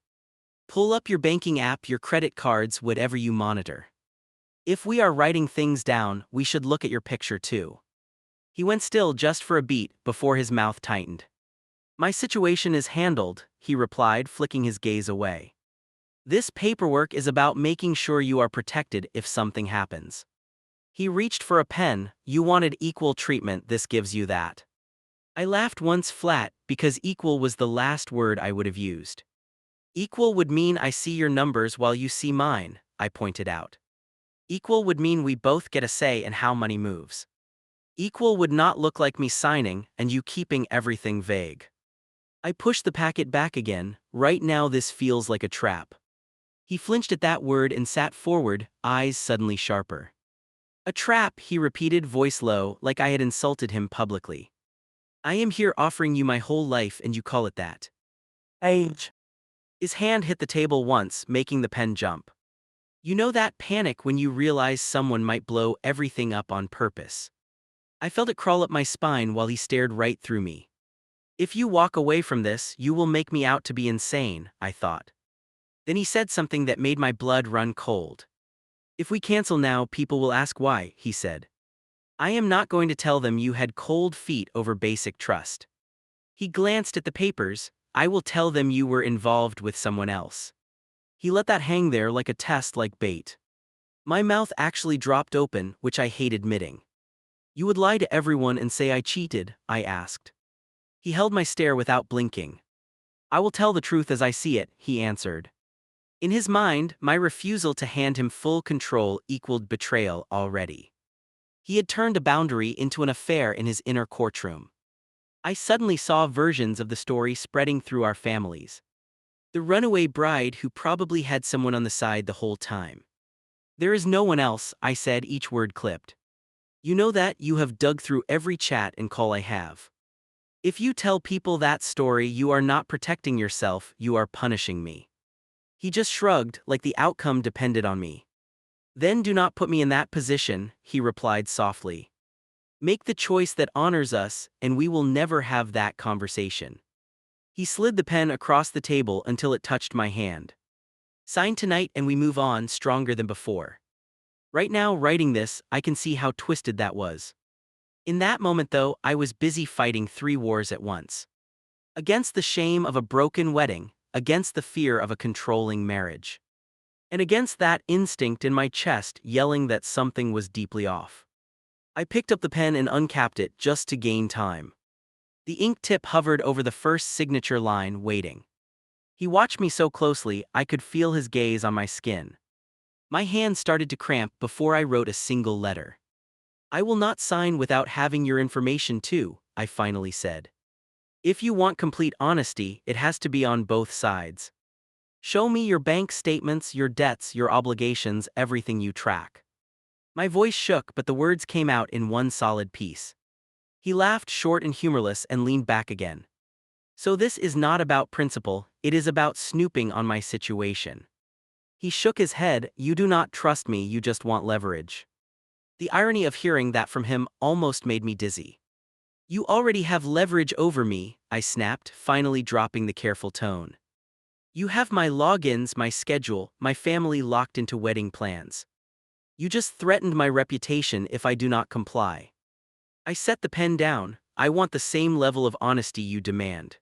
"Pull up your banking app, your credit cards, whatever you monitor. If we are writing things down, we should look at your picture too." He went still just for a beat before his mouth tightened. "My situation is handled," he replied, flicking his gaze away. "This paperwork is about making sure you are protected if something happens." He reached for a pen. "You wanted equal treatment, this gives you that." I laughed once flat, because equal was the last word I would have used. "Equal would mean I see your numbers while you see mine," I pointed out. "Equal would mean we both get a say in how money moves. Equal would not look like me signing and you keeping everything vague." I pushed the packet back again. "Right now this feels like a trap." He flinched at that word and sat forward, eyes suddenly sharper. "A trap," he repeated, voice low, like I had insulted him publicly. "I am here offering you my whole life and you call it that." "Age." His hand hit the table once, making the pen jump. "You know that panic when you realize someone might blow everything up on purpose?" I felt it crawl up my spine while he stared right through me. "If you walk away from this, you will make me out to be insane," I thought. Then he said something that made my blood run cold. "If we cancel now, people will ask why," he said. "I am not going to tell them you had cold feet over basic trust." He glanced at the papers. "I will tell them you were involved with someone else." He let that hang there like a test, like bait. My mouth actually dropped open, which I hate admitting. "You would lie to everyone and say I cheated?" I asked. He held my stare without blinking. "I will tell the truth as I see it," he answered. In his mind, my refusal to hand him full control equaled betrayal already. He had turned a boundary into an affair in his inner courtroom. I suddenly saw versions of the story spreading through our families. The runaway bride who probably had someone on the side the whole time. "There is no one else," I said, each word clipped. "You know that, you have dug through every chat and call I have. If you tell people that story, you are not protecting yourself, you are punishing me." He just shrugged, like the outcome depended on me. "Then do not put me in that position," he replied softly. "Make the choice that honors us, and we will never have that conversation." He slid the pen across the table until it touched my hand. "Sign tonight and we move on, stronger than before." Right now, writing this, I can see how twisted that was. In that moment though, I was busy fighting three wars at once. Against the shame of a broken wedding, against the fear of a controlling marriage, and against that instinct in my chest yelling that something was deeply off. I picked up the pen and uncapped it just to gain time. The ink tip hovered over the first signature line, waiting. He watched me so closely I could feel his gaze on my skin. My hand started to cramp before I wrote a single letter. "I will not sign without having your information too," I finally said. "If you want complete honesty, it has to be on both sides. Show me your bank statements, your debts, your obligations, everything you track." My voice shook, but the words came out in one solid piece. He laughed, short and humorless, and leaned back again. "So this is not about principle, it is about snooping on my situation." He shook his head. "You do not trust me, you just want leverage." The irony of hearing that from him almost made me dizzy. "You already have leverage over me," I snapped, finally dropping the careful tone. "You have my logins, my schedule, my family locked into wedding plans. You just threatened my reputation if I do not comply." I set the pen down. "I want the same level of honesty you demand."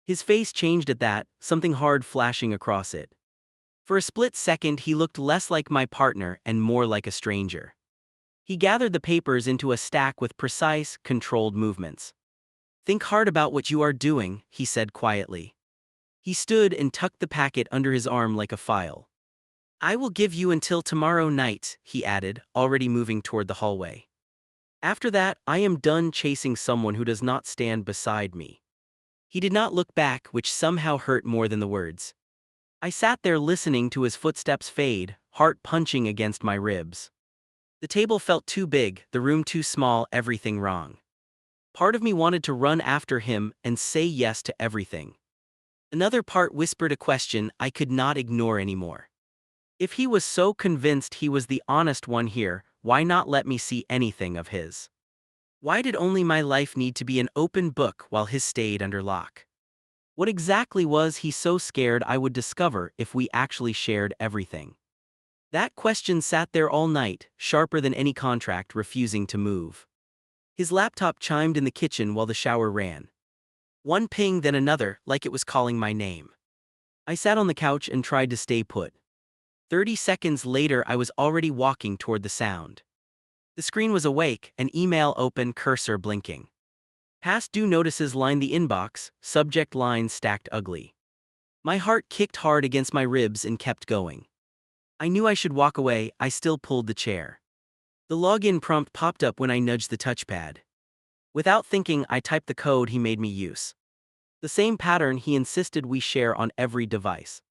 His face changed at that, something hard flashing across it. For a split second he looked less like my partner and more like a stranger. He gathered the papers into a stack with precise, controlled movements. "Think hard about what you are doing," he said quietly. He stood and tucked the packet under his arm like a file. "I will give you until tomorrow night," he added, already moving toward the hallway. "After that, I am done chasing someone who does not stand beside me." He did not look back, which somehow hurt more than the words. I sat there listening to his footsteps fade, heart punching against my ribs. The table felt too big, the room too small, everything wrong. Part of me wanted to run after him and say yes to everything. Another part whispered a question I could not ignore anymore. If he was so convinced he was the honest one here, why not let me see anything of his? Why did only my life need to be an open book while his stayed under lock? What exactly was he so scared I would discover if we actually shared everything? That question sat there all night, sharper than any contract, refusing to move. His laptop chimed in the kitchen while the shower ran. One ping, then another, like it was calling my name. I sat on the couch and tried to stay put. 30 seconds later, I was already walking toward the sound. The screen was awake, an email open, cursor blinking. Past due notices lined the inbox, subject line stacked ugly. My heart kicked hard against my ribs and kept going. I knew I should walk away. I still pulled the chair. The login prompt popped up when I nudged the touchpad. Without thinking, I typed the code he made me use. The same pattern he insisted we share on every device.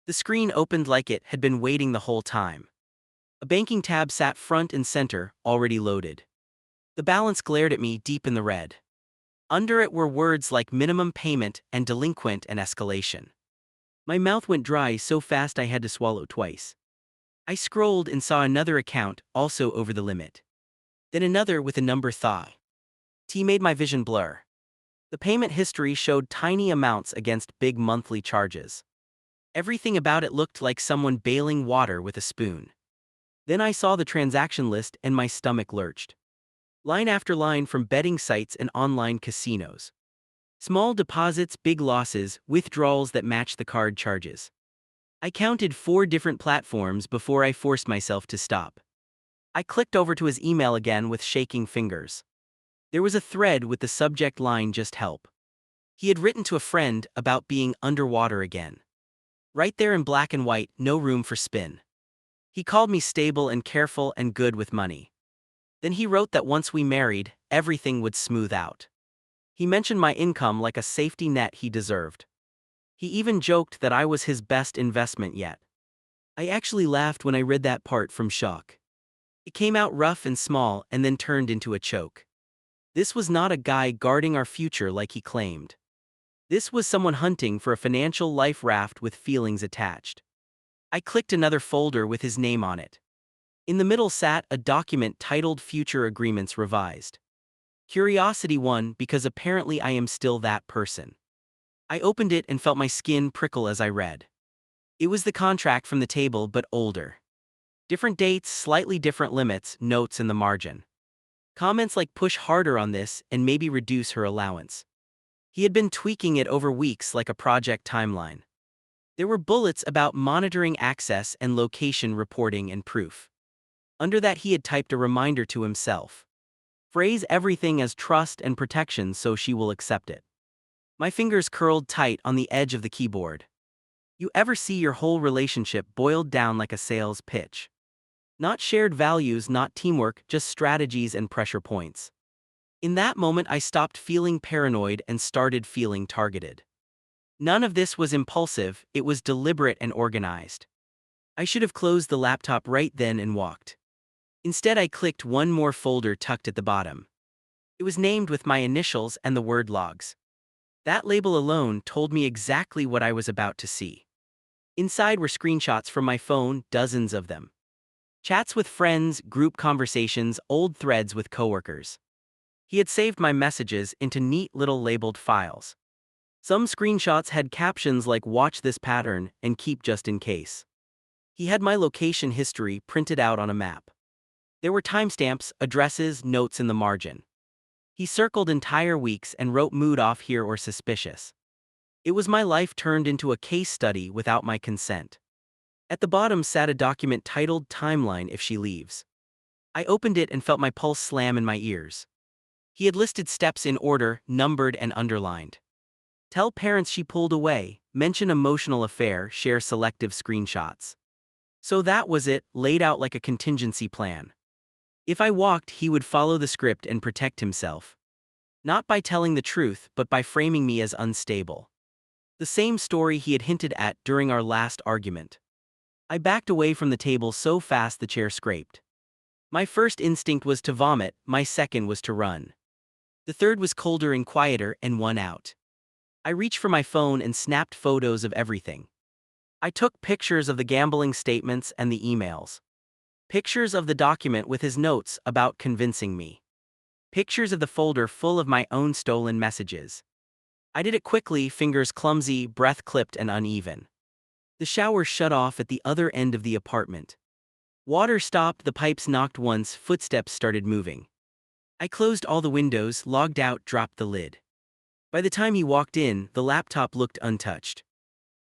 The screen opened like it had been waiting the whole time. A banking tab sat front and center, already loaded. The balance glared at me deep in the red. Under it were words like minimum payment and delinquent and escalation. My mouth went dry so fast I had to swallow twice. I scrolled and saw another account, also over the limit. Then another with a number T made my vision blur. The payment history showed tiny amounts against big monthly charges. Everything about it looked like someone bailing water with a spoon. Then I saw the transaction list and my stomach lurched. Line after line from betting sites and online casinos. Small deposits, big losses, withdrawals that matched the card charges. I counted 4 different platforms before I forced myself to stop. I clicked over to his email again with shaking fingers. There was a thread with the subject line "Just help." He had written to a friend about being underwater again. Right there in black and white, no room for spin. He called me stable and careful and good with money. Then he wrote that once we married, everything would smooth out. He mentioned my income like a safety net he deserved. He even joked that I was his best investment yet. I actually laughed when I read that part from shock. It came out rough and small and then turned into a choke. This was not a guy guarding our future like he claimed. This was someone hunting for a financial life raft with feelings attached. I clicked another folder with his name on it. In the middle sat a document titled Future Agreements Revised. Curiosity won because apparently I am still that person. I opened it and felt my skin prickle as I read. It was the contract from the table but older. Different dates, slightly different limits, notes in the margin. Comments like push harder on this and maybe reduce her allowance. He had been tweaking it over weeks like a project timeline. There were bullets about monitoring access and location reporting and proof. Under that he had typed a reminder to himself. Phrase everything as trust and protection so she will accept it. My fingers curled tight on the edge of the keyboard. You ever see your whole relationship boiled down like a sales pitch? Not shared values, not teamwork, just strategies and pressure points. In that moment I stopped feeling paranoid and started feeling targeted. None of this was impulsive, it was deliberate and organized. I should have closed the laptop right then and walked. Instead I clicked one more folder tucked at the bottom. It was named with my initials and the word logs. That label alone told me exactly what I was about to see. Inside were screenshots from my phone, dozens of them. Chats with friends, group conversations, old threads with coworkers. He had saved my messages into neat little labeled files. Some screenshots had captions like "Watch this pattern" and "Keep just in case." He had my location history printed out on a map. There were timestamps, addresses, notes in the margin. He circled entire weeks and wrote "mood off here" or "suspicious." It was my life turned into a case study without my consent. At the bottom sat a document titled "Timeline if she leaves." I opened it and felt my pulse slam in my ears. He had listed steps in order, numbered and underlined. Tell parents she pulled away, mention emotional affair, share selective screenshots. So that was it, laid out like a contingency plan. If I walked, he would follow the script and protect himself. Not by telling the truth, but by framing me as unstable. The same story he had hinted at during our last argument. I backed away from the table so fast the chair scraped. My first instinct was to vomit, my second was to run. The third was colder and quieter and won out. I reached for my phone and snapped photos of everything. I took pictures of the gambling statements and the emails. Pictures of the document with his notes about convincing me. Pictures of the folder full of my own stolen messages. I did it quickly, fingers clumsy, breath clipped and uneven. The shower shut off at the other end of the apartment. Water stopped, the pipes knocked once, footsteps started moving. I closed all the windows, logged out, dropped the lid. By the time he walked in, the laptop looked untouched.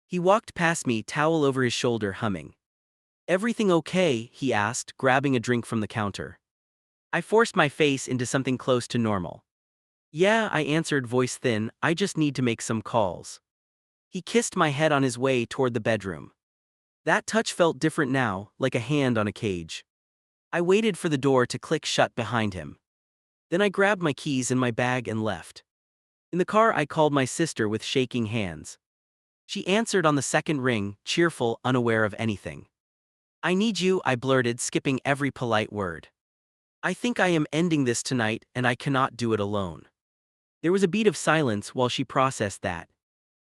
He walked past me, towel over his shoulder, humming. "Everything okay?" he asked, grabbing a drink from the counter. I forced my face into something close to normal. "Yeah," I answered, voice thin, "I just need to make some calls." He kissed my head on his way toward the bedroom. That touch felt different now, like a hand on a cage. I waited for the door to click shut behind him. Then I grabbed my keys and my bag and left. In the car I called my sister with shaking hands. She answered on the second ring, cheerful, unaware of anything. "I need you," I blurted, skipping every polite word. "I think I am ending this tonight, and I cannot do it alone." There was a beat of silence while she processed that.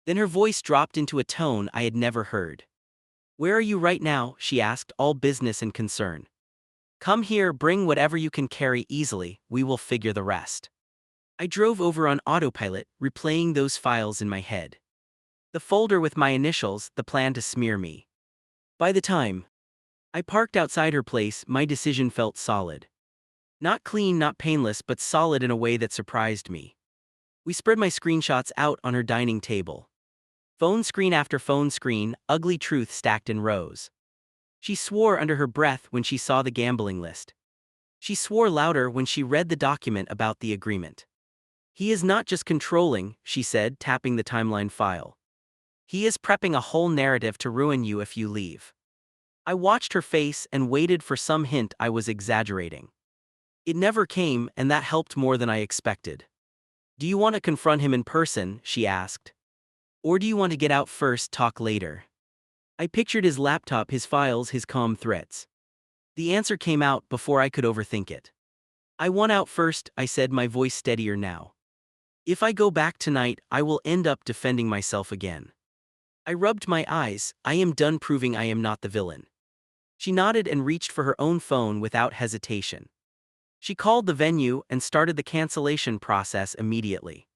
Then her voice dropped into a tone I had never heard. "Where are you right now?" she asked, all business and concern. "Come here, bring whatever you can carry easily, we will figure the rest." I drove over on autopilot, replaying those files in my head. The folder with my initials, the plan to smear me. By the time I parked outside her place, my decision felt solid. Not clean, not painless, but solid in a way that surprised me. We spread my screenshots out on her dining table. Phone screen after phone screen, ugly truth stacked in rows. She swore under her breath when she saw the gambling list. She swore louder when she read the document about the agreement. "He is not just controlling," she said, tapping the timeline file. "He is prepping a whole narrative to ruin you if you leave." I watched her face and waited for some hint I was exaggerating. It never came, and that helped more than I expected. "Do you want to confront him in person?" she asked. "Or do you want to get out first, talk later?" I pictured his laptop, his files, his calm threats. The answer came out before I could overthink it. "I want out first," I said, my voice steadier now. "If I go back tonight, I will end up defending myself again." I rubbed my eyes. "I am done proving I am not the villain." She nodded and reached for her own phone without hesitation. She called the venue and started the cancellation process immediately.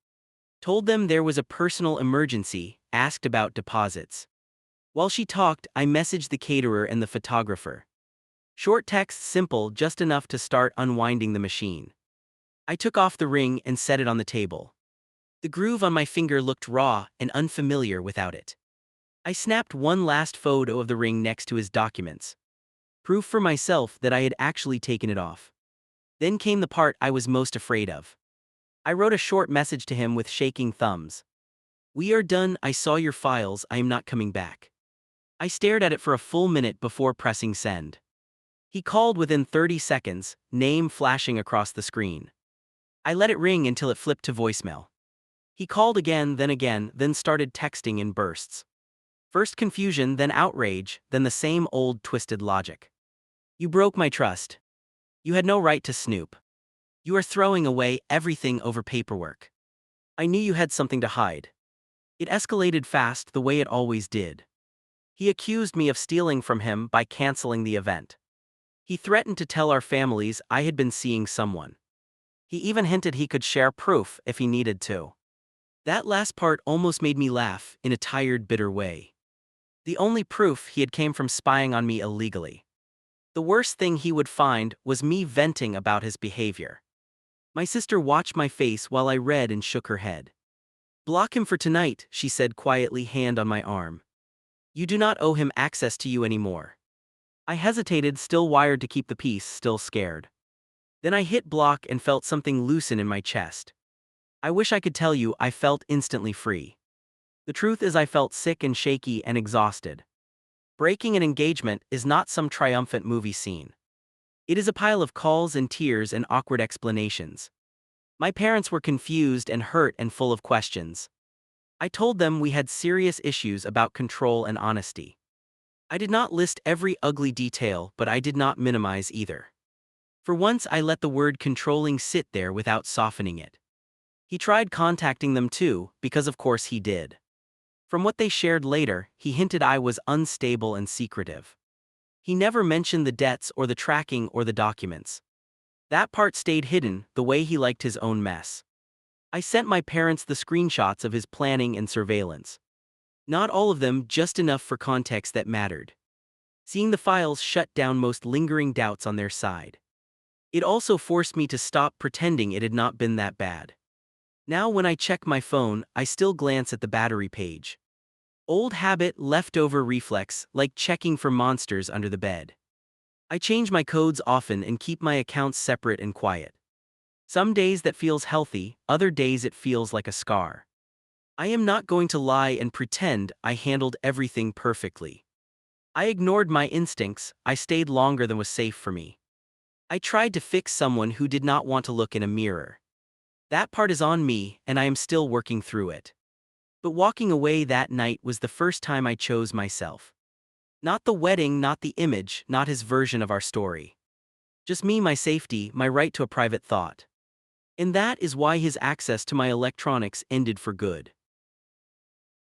Told them there was a personal emergency, asked about deposits. While she talked, I messaged the caterer and the photographer. Short text, simple, just enough to start unwinding the machine. I took off the ring and set it on the table. The groove on my finger looked raw and unfamiliar without it. I snapped one last photo of the ring next to his documents. Proof for myself that I had actually taken it off. Then came the part I was most afraid of. I wrote a short message to him with shaking thumbs. "We are done, I saw your files, I am not coming back." I stared at it for a full minute before pressing send. He called within 30 seconds, name flashing across the screen. I let it ring until it flipped to voicemail. He called again, then started texting in bursts. First confusion, then outrage, then the same old twisted logic. "You broke my trust. You had no right to snoop. You are throwing away everything over paperwork. I knew you had something to hide." It escalated fast, the way it always did. He accused me of stealing from him by canceling the event. He threatened to tell our families I had been seeing someone. He even hinted he could share proof if he needed to. That last part almost made me laugh, in a tired, bitter way. The only proof he had came from spying on me illegally. The worst thing he would find was me venting about his behavior. My sister watched my face while I read and shook her head. "Block him for tonight," she said quietly, hand on my arm. "You do not owe him access to you anymore." I hesitated, still wired to keep the peace, still scared. Then I hit block and felt something loosen in my chest. I wish I could tell you I felt instantly free. The truth is I felt sick and shaky and exhausted. Breaking an engagement is not some triumphant movie scene. It is a pile of calls and tears and awkward explanations. My parents were confused and hurt and full of questions. I told them we had serious issues about control and honesty. I did not list every ugly detail, but I did not minimize either. For once I let the word controlling sit there without softening it. He tried contacting them too, because of course he did. From what they shared later, he hinted I was unstable and secretive. He never mentioned the debts or the tracking or the documents. That part stayed hidden, the way he liked his own mess. I sent my parents the screenshots of his planning and surveillance. Not all of them, just enough for context that mattered. Seeing the files shut down most lingering doubts on their side. It also forced me to stop pretending it had not been that bad. Now when I check my phone, I still glance at the battery page. Old habit, leftover reflex, like checking for monsters under the bed. I change my codes often and keep my accounts separate and quiet. Some days that feels healthy, other days it feels like a scar. I am not going to lie and pretend I handled everything perfectly. I ignored my instincts, I stayed longer than was safe for me. I tried to fix someone who did not want to look in a mirror. That part is on me, and I am still working through it. But walking away that night was the first time I chose myself. Not the wedding, not the image, not his version of our story. Just me, my safety, my right to a private thought. And that is why his access to my electronics ended for good.